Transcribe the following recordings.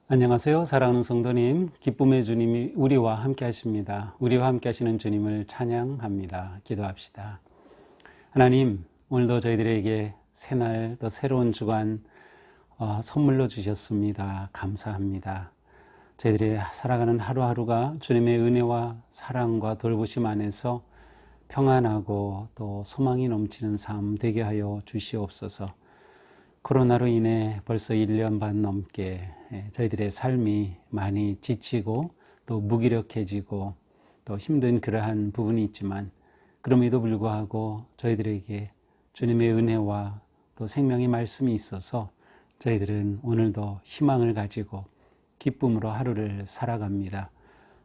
안녕하세요. 사랑하는 성도님, 기쁨의 주님이 우리와 함께 하십니다. 우리와 함께 하시는 주님을 찬양합니다. 기도합시다. 하나님, 오늘도 저희들에게 새날 또 새로운 주간 선물로 주셨습니다. 감사합니다. 저희들이 살아가는 하루하루가 주님의 은혜와 사랑과 돌보심 안에서 평안하고 또 소망이 넘치는 삶 되게 하여 주시옵소서. 코로나로 인해 벌써 1년 반 넘게 저희들의 삶이 많이 지치고 또 무기력해지고 또 힘든 그러한 부분이 있지만, 그럼에도 불구하고 저희들에게 주님의 은혜와 또 생명의 말씀이 있어서 저희들은 오늘도 희망을 가지고 기쁨으로 하루를 살아갑니다.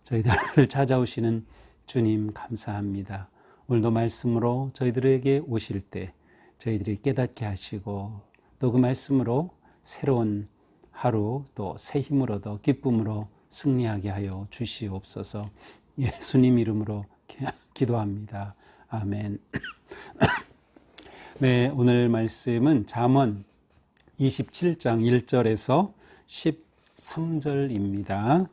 저희들을 찾아오시는 주님 감사합니다. 오늘도 말씀으로 저희들에게 오실 때 저희들이 깨닫게 하시고 또 그 말씀으로 새로운 하루 또 새 힘으로 더 기쁨으로 승리하게 하여 주시옵소서. 예수님 이름으로 기도합니다. 아멘. 네, 오늘 말씀은 잠언 27장 1절에서 13절입니다.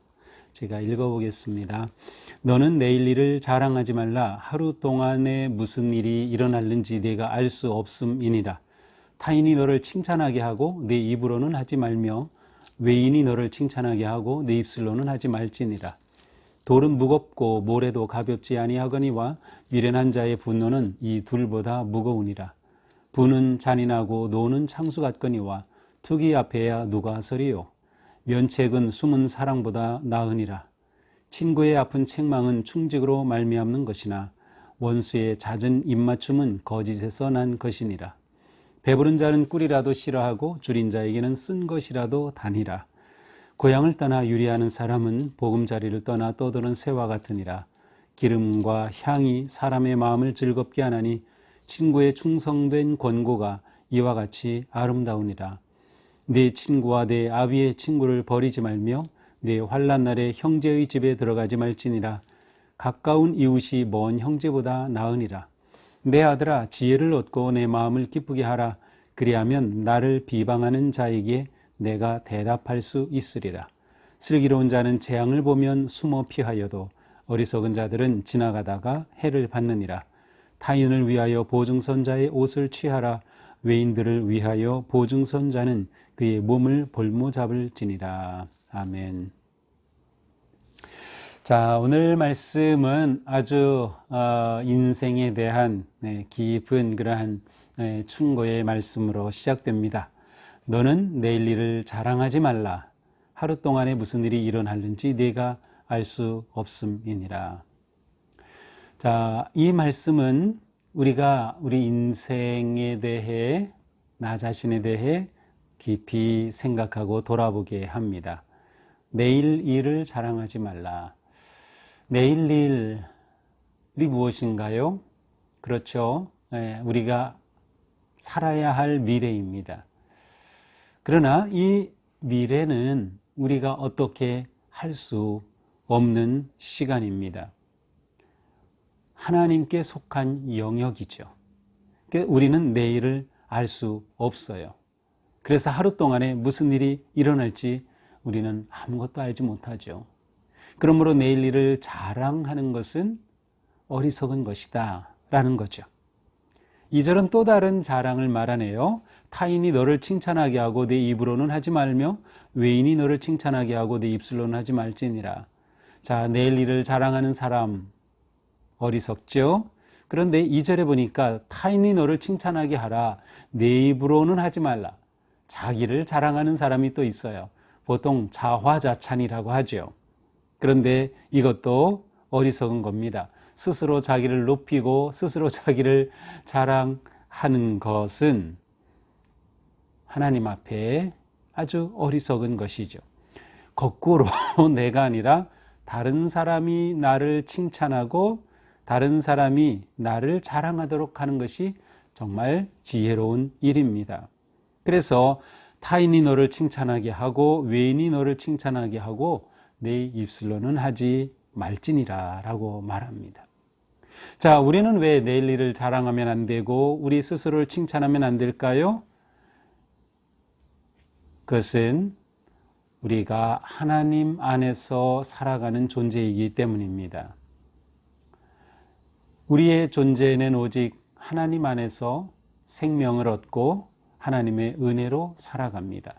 제가 읽어보겠습니다. 너는 내일 일을 자랑하지 말라. 하루 동안에 무슨 일이 일어날는지 네가 알 수 없음이니라. 타인이 너를 칭찬하게 하고 내 입으로는 하지 말며 외인이 너를 칭찬하게 하고 내 입술로는 하지 말지니라. 돌은 무겁고 모래도 가볍지 아니하거니와 미련한 자의 분노는 이 둘보다 무거우니라. 부는 잔인하고 노는 창수 같거니와 투기 앞에야 누가 서리요. 면책은 숨은 사랑보다 나으니라. 친구의 아픈 책망은 충직으로 말미암는 것이나 원수의 잦은 입맞춤은 거짓에서 난 것이니라. 배부른 자는 꿀이라도 싫어하고 줄인 자에게는 쓴 것이라도 다니라. 고향을 떠나 유리하는 사람은 보금자리를 떠나 떠도는 새와 같으니라. 기름과 향이 사람의 마음을 즐겁게 하나니 친구의 충성된 권고가 이와 같이 아름다우니라. 내 친구와 내 아비의 친구를 버리지 말며 내 환난 날에 형제의 집에 들어가지 말지니라. 가까운 이웃이 먼 형제보다 나으니라. 내 아들아, 지혜를 얻고 내 마음을 기쁘게 하라. 그리하면 나를 비방하는 자에게 내가 대답할 수 있으리라. 슬기로운 자는 재앙을 보면 숨어 피하여도 어리석은 자들은 지나가다가 해를 받느니라. 타인을 위하여 보증선자의 옷을 취하라. 외인들을 위하여 보증선자는 그의 몸을 볼모잡을지니라. 아멘. 자, 오늘 말씀은 아주 인생에 대한 깊은 그러한 충고의 말씀으로 시작됩니다. 너는 내일 일을 자랑하지 말라. 하루 동안에 무슨 일이 일어날는지 네가 알 수 없음이니라. 자, 이 말씀은 우리가 우리 인생에 대해, 나 자신에 대해 깊이 생각하고 돌아보게 합니다. 내일 일을 자랑하지 말라. 내일 일이 무엇인가요? 그렇죠. 우리가 살아야 할 미래입니다. 그러나 이 미래는 우리가 어떻게 할 수 없는 시간입니다. 하나님께 속한 영역이죠. 우리는 내일을 알 수 없어요. 그래서 하루 동안에 무슨 일이 일어날지 우리는 아무것도 알지 못하죠. 그러므로 내일 일을 자랑하는 것은 어리석은 것이다 라는 거죠. 2절은 또 다른 자랑을 말하네요. 타인이 너를 칭찬하게 하고 내 입으로는 하지 말며 외인이 너를 칭찬하게 하고 내 입술로는 하지 말지니라. 자, 내일 일을 자랑하는 사람 어리석죠? 그런데 2절에 보니까 타인이 너를 칭찬하게 하라. 내 입으로는 하지 말라. 자기를 자랑하는 사람이 또 있어요. 보통 자화자찬이라고 하죠. 그런데 이것도 어리석은 겁니다. 스스로 자기를 높이고 스스로 자기를 자랑하는 것은 하나님 앞에 아주 어리석은 것이죠. 거꾸로 내가 아니라 다른 사람이 나를 칭찬하고 다른 사람이 나를 자랑하도록 하는 것이 정말 지혜로운 일입니다. 그래서 타인이 너를 칭찬하게 하고 외인이 너를 칭찬하게 하고 내 입술로는 하지 말지니라 라고 말합니다. 자, 우리는 왜 내일 일을 자랑하면 안 되고 우리 스스로를 칭찬하면 안 될까요? 그것은 우리가 하나님 안에서 살아가는 존재이기 때문입니다. 우리의 존재는 오직 하나님 안에서 생명을 얻고 하나님의 은혜로 살아갑니다.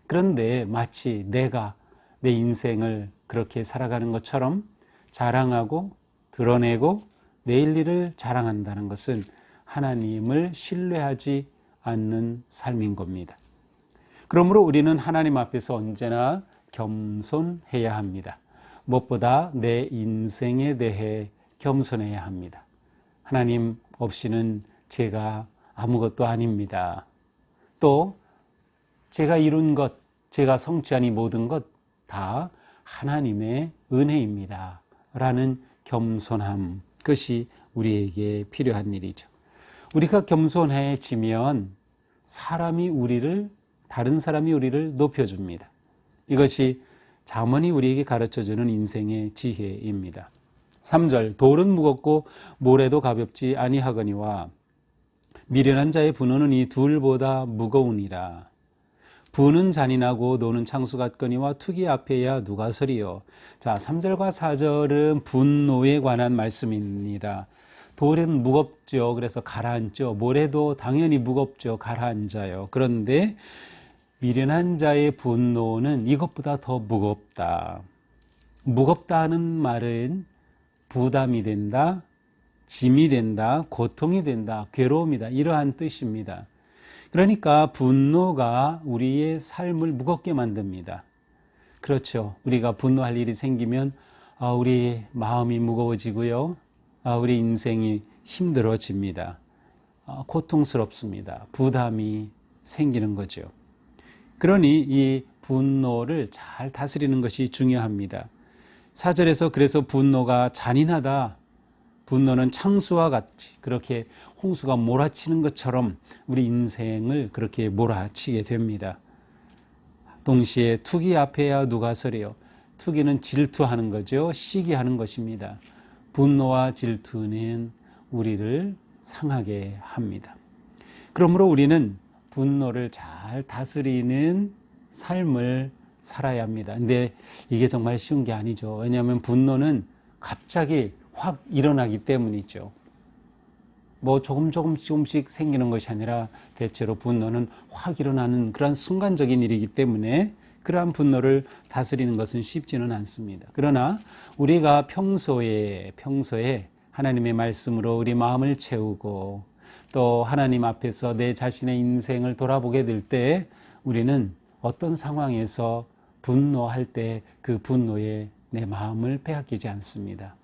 그런데 마치 내가 내 인생을 그렇게 살아가는 것처럼 자랑하고 드러내고 내일 일을 자랑한다는 것은 하나님을 신뢰하지 않는 삶인 겁니다. 그러므로 우리는 하나님 앞에서 언제나 겸손해야 합니다. 무엇보다 내 인생에 대해 겸손해야 합니다. 하나님 없이는 제가 아무것도 아닙니다. 또 제가 이룬 것, 제가 성취한 이 모든 것 다 하나님의 은혜입니다. 라는 겸손함, 그것이 우리에게 필요한 일이죠. 우리가 겸손해지면 다른 사람이 우리를 높여줍니다. 이것이 잠언이 우리에게 가르쳐주는 인생의 지혜입니다. 3절, 돌은 무겁고 모래도 가볍지 아니하거니와 미련한 자의 분노는 이 둘보다 무거우니라. 부는 잔인하고 노는 창수 같거니와 투기 앞에야 누가 서리요. 자, 3절과 4절은 분노에 관한 말씀입니다. 돌은 무겁죠. 그래서 가라앉죠. 모래도 당연히 무겁죠. 가라앉아요. 그런데 미련한 자의 분노는 이것보다 더 무겁다. 무겁다는 말은 부담이 된다, 짐이 된다, 고통이 된다, 괴로움이다, 이러한 뜻입니다. 그러니까 분노가 우리의 삶을 무겁게 만듭니다. 그렇죠. 우리가 분노할 일이 생기면 우리 마음이 무거워지고요. 우리 인생이 힘들어집니다. 고통스럽습니다. 부담이 생기는 거죠. 그러니 이 분노를 잘 다스리는 것이 중요합니다. 4절에서 그래서 분노가 잔인하다. 분노는 창수와 같이 그렇게 홍수가 몰아치는 것처럼 우리 인생을 그렇게 몰아치게 됩니다. 동시에 투기 앞에야 누가 서래요. 투기는 질투하는 거죠. 시기하는 것입니다. 분노와 질투는 우리를 상하게 합니다. 그러므로 우리는 분노를 잘 다스리는 삶을 살아야 합니다. 근데 이게 정말 쉬운 게 아니죠. 왜냐하면 분노는 갑자기 확 일어나기 때문이죠. 뭐 조금씩 생기는 것이 아니라 대체로 분노는 확 일어나는 그런 순간적인 일이기 때문에 그러한 분노를 다스리는 것은 쉽지는 않습니다. 그러나 우리가 평소에 하나님의 말씀으로 우리 마음을 채우고 또 하나님 앞에서 내 자신의 인생을 돌아보게 될 때 우리는 어떤 상황에서 분노할 때 그 분노에 내 마음을 빼앗기지 않습니다.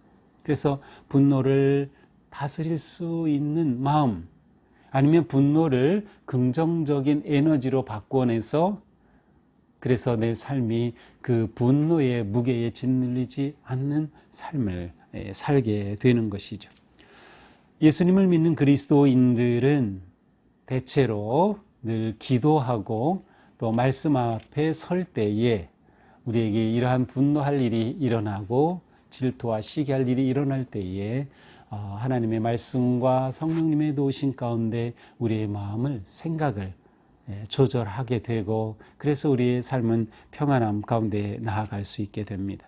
그래서 분노를 다스릴 수 있는 마음, 아니면 분노를 긍정적인 에너지로 바꿔내서 그래서 내 삶이 그 분노의 무게에 짓눌리지 않는 삶을 살게 되는 것이죠. 예수님을 믿는 그리스도인들은 대체로 늘 기도하고 또 말씀 앞에 설 때에 우리에게 이러한 분노할 일이 일어나고 질투와 시기할 일이 일어날 때에 하나님의 말씀과 성령님의 도우심 가운데 우리의 마음을, 생각을 조절하게 되고 그래서 우리의 삶은 평안함 가운데 나아갈 수 있게 됩니다.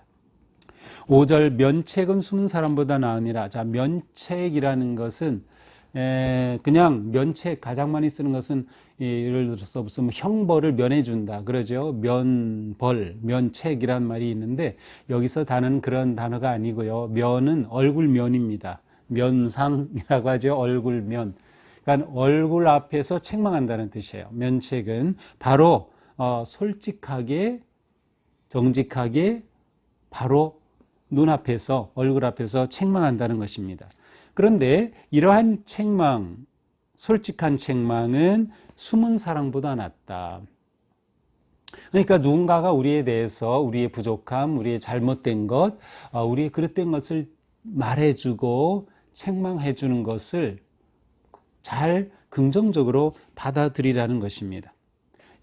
5절, 면책은 숨은 사람보다 나으니라. 자, 면책이라는 것은 그냥 면책, 가장 많이 쓰는 것은 예를 들어서 무슨 형벌을 면해준다 그러죠. 면벌, 면책이란 말이 있는데 여기서 다는 그런 단어가 아니고요. 면은 얼굴면입니다. 면상이라고 하죠. 얼굴면. 그러니까 얼굴 앞에서 책망한다는 뜻이에요. 면책은 바로 솔직하게, 정직하게 바로 눈앞에서, 얼굴 앞에서 책망한다는 것입니다. 그런데 이러한 책망, 솔직한 책망은 숨은 사랑보다 낫다. 그러니까 누군가가 우리에 대해서 우리의 부족함, 우리의 잘못된 것, 우리의 그릇된 것을 말해주고 책망해주는 것을 잘 긍정적으로 받아들이라는 것입니다.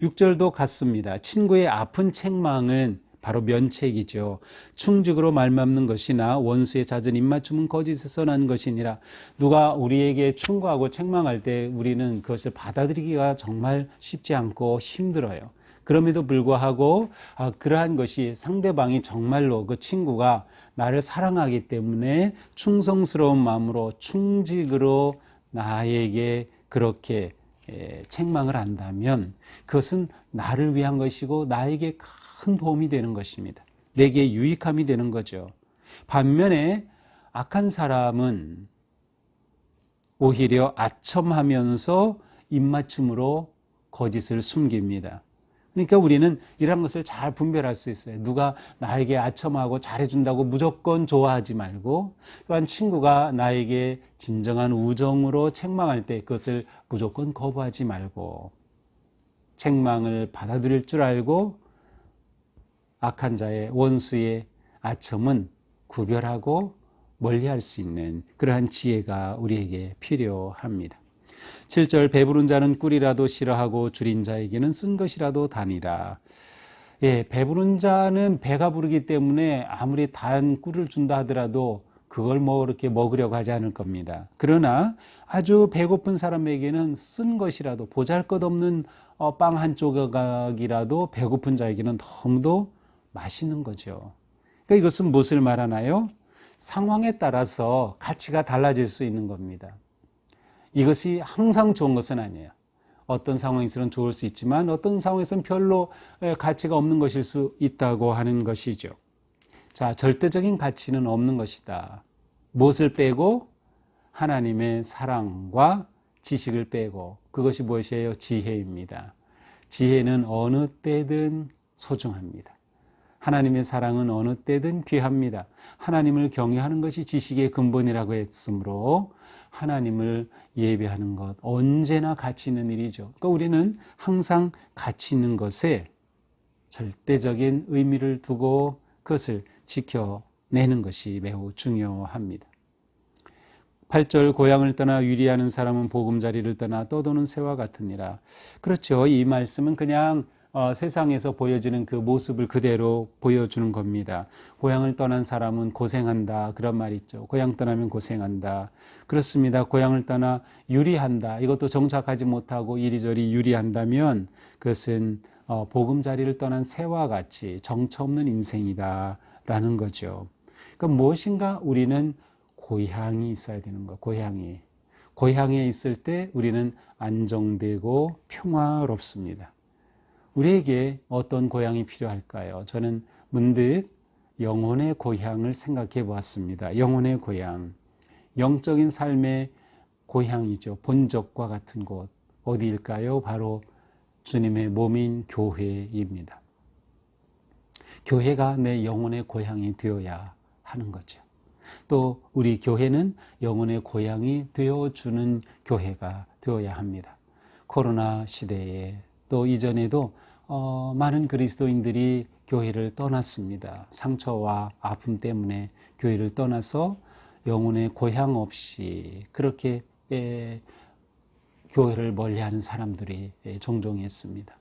6절도 같습니다. 친구의 아픈 책망은 바로 면책이죠. 충직으로 말맞는 것이나 원수의 잦은 입맞춤은 거짓에서 난 것이니라. 누가 우리에게 충고하고 책망할 때 우리는 그것을 받아들이기가 정말 쉽지 않고 힘들어요. 그럼에도 불구하고 그러한 것이 상대방이 정말로 그 친구가 나를 사랑하기 때문에 충성스러운 마음으로 충직으로 나에게 그렇게 책망을 한다면 그것은 나를 위한 것이고 나에게 큰 도움이 되는 것입니다. 내게 유익함이 되는 거죠. 반면에 악한 사람은 오히려 아첨하면서 입맞춤으로 거짓을 숨깁니다. 그러니까 우리는 이런 것을 잘 분별할 수 있어요. 누가 나에게 아첨하고 잘해준다고 무조건 좋아하지 말고, 또한 친구가 나에게 진정한 우정으로 책망할 때 그것을 무조건 거부하지 말고, 책망을 받아들일 줄 알고 악한 자의 원수의 아첨은 구별하고 멀리할 수 있는 그러한 지혜가 우리에게 필요합니다. 7절 배부른 자는 꿀이라도 싫어하고 줄인 자에게는 쓴 것이라도 다니라. 배부른 자는 배가 부르기 때문에 아무리 단 꿀을 준다 하더라도 그걸 이렇게 먹으려고 하지 않을 겁니다. 그러나 아주 배고픈 사람에게는 쓴 것이라도 보잘것없는 빵 한 조각이라도 배고픈 자에게는 너무도 맛있는 거죠. 그러니까 이것은 무엇을 말하나요? 상황에 따라서 가치가 달라질 수 있는 겁니다. 이것이 항상 좋은 것은 아니에요. 어떤 상황에서는 좋을 수 있지만 어떤 상황에서는 별로 가치가 없는 것일 수 있다고 하는 것이죠. 자, 절대적인 가치는 없는 것이다. 무엇을 빼고? 하나님의 사랑과 지식을 빼고, 그것이 무엇이에요? 지혜입니다. 지혜는 어느 때든 소중합니다. 하나님의 사랑은 어느 때든 귀합니다. 하나님을 경외하는 것이 지식의 근본이라고 했으므로 하나님을 예배하는 것 언제나 가치 있는 일이죠. 그러니까 우리는 항상 가치 있는 것에 절대적인 의미를 두고 그것을 지켜내는 것이 매우 중요합니다. 8절 고향을 떠나 유리하는 사람은 보금자리를 떠나 떠도는 새와 같으니라. 그렇죠. 이 말씀은 그냥 세상에서 보여지는 그 모습을 그대로 보여주는 겁니다. 고향을 떠난 사람은 고생한다, 그런 말 있죠. 고향 떠나면 고생한다. 그렇습니다. 고향을 떠나 유리한다. 이것도 정착하지 못하고 이리저리 유리한다면 그것은 보금자리를 떠난 새와 같이 정처 없는 인생이다 라는 거죠. 그러니까 무엇인가 우리는 고향이 있어야 되는 거. 고향에 있을 때 우리는 안정되고 평화롭습니다. 우리에게 어떤 고향이 필요할까요? 저는 문득 영혼의 고향을 생각해 보았습니다. 영혼의 고향, 영적인 삶의 고향이죠. 본적과 같은 곳, 어디일까요? 바로 주님의 몸인 교회입니다. 교회가 내 영혼의 고향이 되어야 하는 거죠. 또 우리 교회는 영혼의 고향이 되어주는 교회가 되어야 합니다. 코로나 시대에 또 이전에도 많은 그리스도인들이 교회를 떠났습니다. 상처와 아픔 때문에 교회를 떠나서 영혼의 고향 없이 그렇게 교회를 멀리하는 사람들이 종종 있습니다.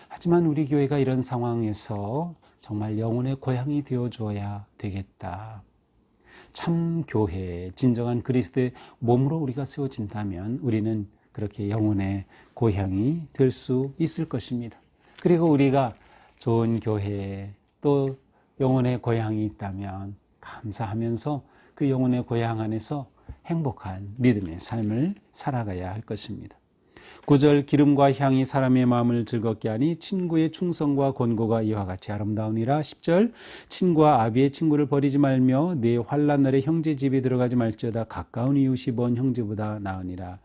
하지만 우리 교회가 이런 상황에서 정말 영혼의 고향이 되어줘야 되겠다. 참 교회, 진정한 그리스도의 몸으로 우리가 세워진다면 우리는 그렇게 영혼의 고향이 될 수 있을 것입니다. 그리고 우리가 좋은 교회 또 영혼의 고향이 있다면 감사하면서 그 영혼의 고향 안에서 행복한 믿음의 삶을 살아가야 할 것입니다. 9절 기름과 향이 사람의 마음을 즐겁게 하니 친구의 충성과 권고가 이와 같이 아름다우니라. 10절 친구와 아비의 친구를 버리지 말며 네 환난 날에 형제 집에 들어가지 말지어다. 가까운 이웃이 먼 형제보다 나으니라.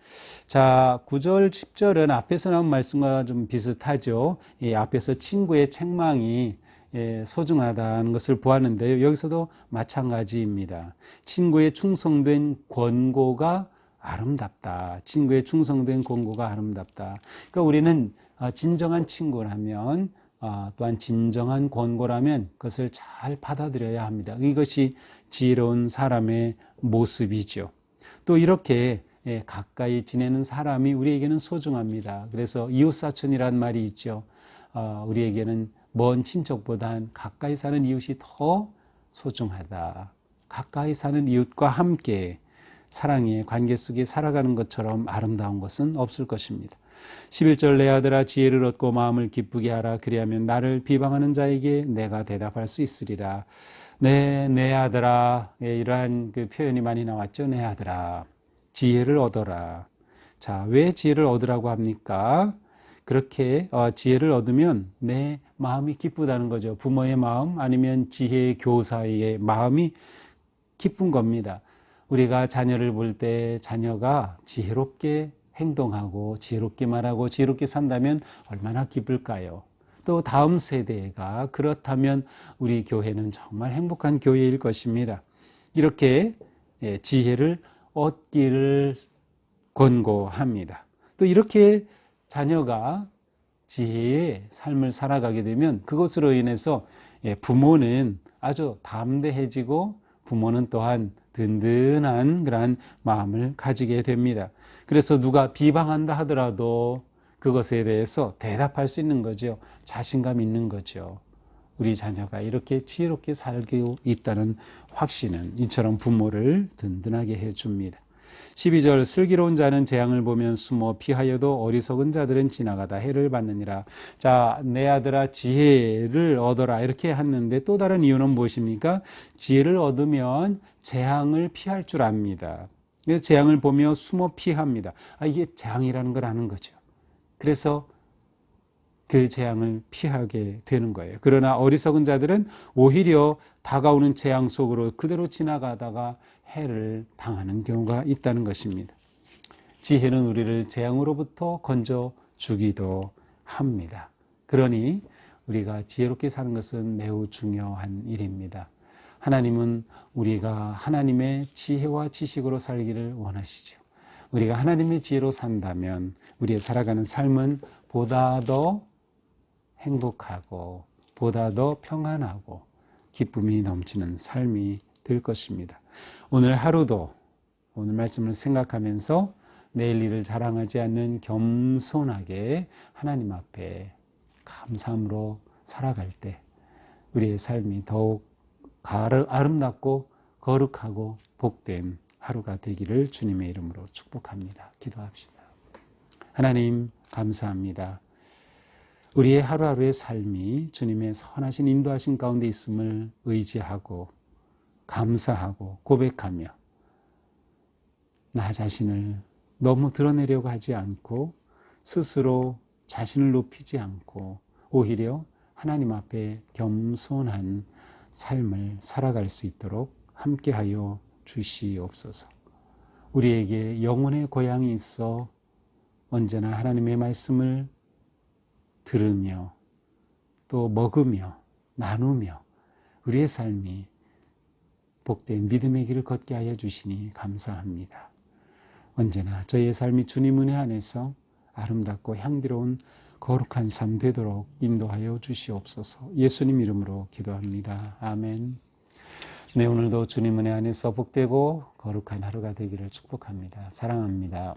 자, 9절 10절은 앞에서 나온 말씀과 좀 비슷하죠. 앞에서 친구의 책망이 소중하다는 것을 보았는데요. 여기서도 마찬가지입니다. 친구의 충성된 권고가 아름답다. 친구의 충성된 권고가 아름답다. 그러니까 우리는 진정한 친구라면 또한 진정한 권고라면 그것을 잘 받아들여야 합니다. 이것이 지혜로운 사람의 모습이죠. 또 이렇게 가까이 지내는 사람이 우리에게는 소중합니다. 그래서 이웃사촌이라는 말이 있죠. 우리에게는 먼 친척보단 가까이 사는 이웃이 더 소중하다. 가까이 사는 이웃과 함께 사랑의 관계 속에 살아가는 것처럼 아름다운 것은 없을 것입니다. 11절 내 아들아 지혜를 얻고 마음을 기쁘게 하라. 그리하면 나를 비방하는 자에게 내가 대답할 수 있으리라. 네, 내 아들아. 이러한 그 표현이 많이 나왔죠. 내 아들아. 지혜를 얻어라. 자, 왜 지혜를 얻으라고 합니까? 그렇게 지혜를 얻으면 내 마음이 기쁘다는 거죠. 부모의 마음 아니면 지혜 교사의 마음이 기쁜 겁니다. 우리가 자녀를 볼 때 자녀가 지혜롭게 행동하고 지혜롭게 말하고 지혜롭게 산다면 얼마나 기쁠까요? 또 다음 세대가 그렇다면 우리 교회는 정말 행복한 교회일 것입니다. 이렇게 지혜를 얻기를 권고합니다. 또 이렇게 자녀가 지혜의 삶을 살아가게 되면 그것으로 인해서 부모는 아주 담대해지고 부모는 또한 든든한 그러한 마음을 가지게 됩니다. 그래서 누가 비방한다 하더라도 그것에 대해서 대답할 수 있는 거죠. 자신감 있는 거죠. 우리 자녀가 이렇게 지혜롭게 살고 있다는 확신은 이처럼 부모를 든든하게 해줍니다. 12절 슬기로운 자는 재앙을 보면 숨어 피하여도 어리석은 자들은 지나가다 해를 받느니라. 자, 내 아들아 지혜를 얻어라 이렇게 했는데 또 다른 이유는 무엇입니까? 지혜를 얻으면 재앙을 피할 줄 압니다. 그래서 재앙을 보며 숨어 피합니다. 이게 재앙이라는 걸 아는 거죠. 그래서 그 재앙을 피하게 되는 거예요. 그러나 어리석은 자들은 오히려 다가오는 재앙 속으로 그대로 지나가다가 해를 당하는 경우가 있다는 것입니다. 지혜는 우리를 재앙으로부터 건져주기도 합니다. 그러니 우리가 지혜롭게 사는 것은 매우 중요한 일입니다. 하나님은 우리가 하나님의 지혜와 지식으로 살기를 원하시죠. 우리가 하나님의 지혜로 산다면 우리의 살아가는 삶은 보다 더 행복하고 보다 더 평안하고 기쁨이 넘치는 삶이 될 것입니다. 오늘 하루도 오늘 말씀을 생각하면서 내일 일을 자랑하지 않는 겸손하게 하나님 앞에 감사함으로 살아갈 때 우리의 삶이 더욱 아름답고 거룩하고 복된 하루가 되기를 주님의 이름으로 축복합니다. 기도합시다. 하나님 감사합니다. 우리의 하루하루의 삶이 주님의 선하신 인도하신 가운데 있음을 의지하고 감사하고 고백하며 나 자신을 너무 드러내려고 하지 않고 스스로 자신을 높이지 않고 오히려 하나님 앞에 겸손한 삶을 살아갈 수 있도록 함께하여 주시옵소서. 우리에게 영혼의 고향이 있어 언제나 하나님의 말씀을 들으며 또 먹으며 나누며 우리의 삶이 복된 믿음의 길을 걷게 하여 주시니 감사합니다. 언제나 저희의 삶이 주님 은혜 안에서 아름답고 향기로운 거룩한 삶 되도록 인도하여 주시옵소서. 예수님 이름으로 기도합니다. 아멘. 네, 오늘도 주님 은혜 안에서 복되고 거룩한 하루가 되기를 축복합니다. 사랑합니다.